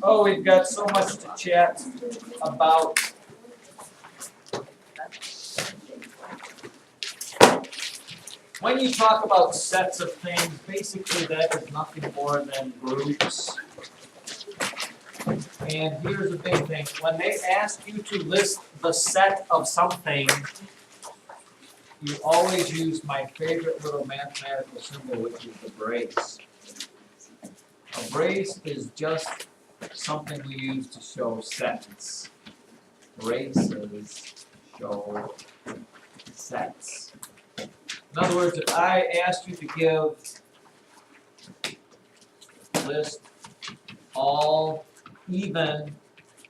Oh, we've got so much to chat about. When you talk about sets of things, basically that is nothing more than groups. And here's the big thing. When they ask you to list the set of something, you always use my favorite little mathematical symbol, which is the brace. A brace is just something we use to show sets. Braces show sets. In other words, if I asked you to list all even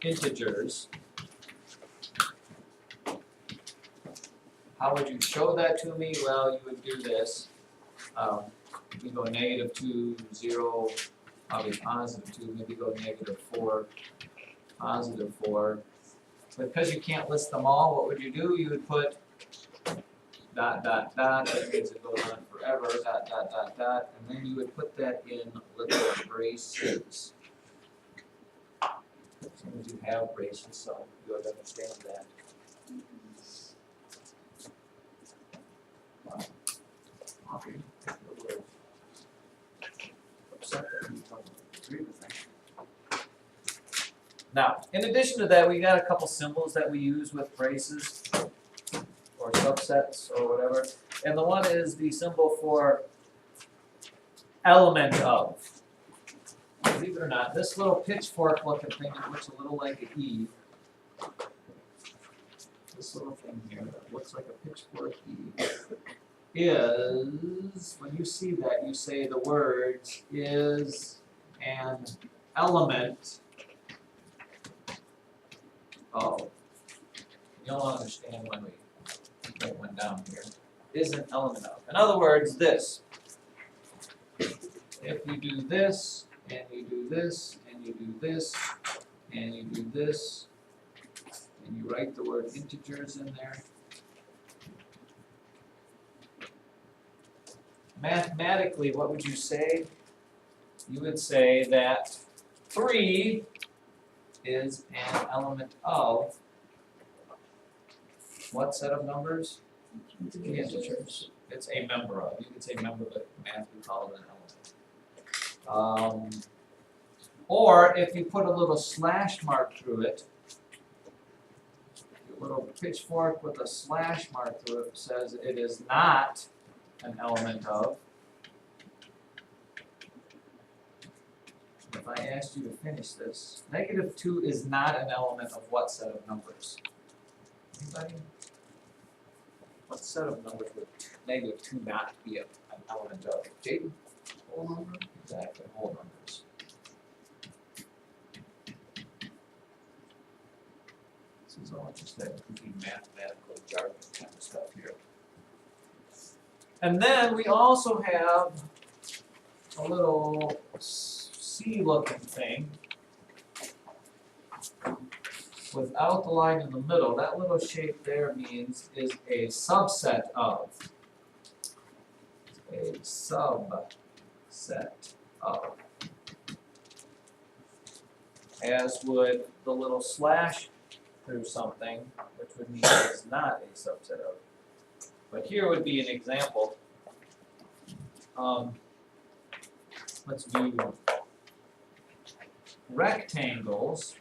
integers, how would you show that to me? Well, you would do this. You go -2, 0, probably +2, maybe go -4, +4. But because you can't list them all, what would you do? You would put ... that means it goes on forever, ... and then you would put that in little braces. Some of you have braces, so you would understand that. Okay. Upset that you don't agree with that. Now, in addition to that, we got a couple symbols that we use with braces or subsets or whatever. And the one is the symbol for element of. Believe it or not, this little pitchfork looking thing that looks a little like an E. This little thing here that looks like a pitchfork E is, when you see that, you say the words is an element of. You'll understand when we write one down here. Is an element of. In other words, this. If you do this, and you do this, and you do this, and you do this, and you write the word integers in there, mathematically, what would you say? You would say that 3 is an element of what set of numbers? The integers. It's a member of. You could say member, but math we call it an element. Or if you put a little slash mark through it, a little pitchfork with a slash mark through it says it is not an element of. If I asked you to finish this, -2 is not an element of what set of numbers? Anybody? What set of numbers would -2 not be an element of? Jaden? Whole number? Exactly, whole numbers. This is all just that goofy mathematical jargon kind of stuff here. And then we also have a little C-looking thing without the line in the middle. That little shape there means is a subset of. A subset of. As would the little slash through something, which would mean it's not a subset of. But here would be an example. Let's do rectangles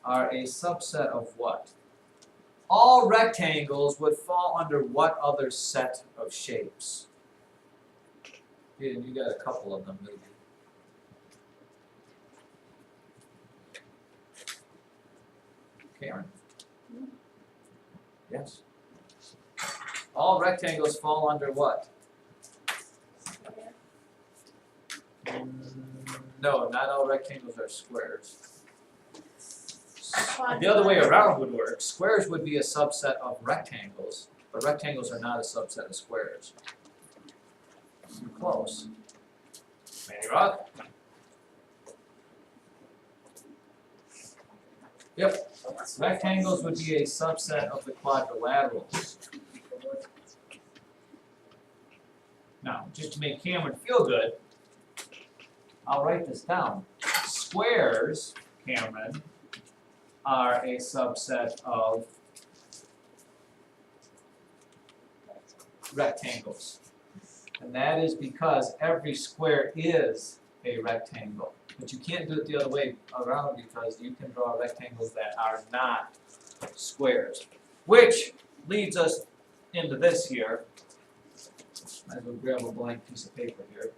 are a subset of what? All rectangles would fall under what other set of shapes? Yeah, you got a couple of them, maybe. Karen? Yes? All rectangles fall under what? No, not all rectangles are squares. The other way around would work. Squares would be a subset of rectangles, but rectangles are not a subset of squares. You're close. Manny Rock? Yep, rectangles would be a subset of the quadrilaterals. Now, just to make Cameron feel good, I'll write this down. Squares, Cameron, are a subset of rectangles. And that is because every square is a rectangle. But you can't do it the other way around because you can draw rectangles that are not squares. Which leads us into this here. Might as well grab a blank piece of paper here.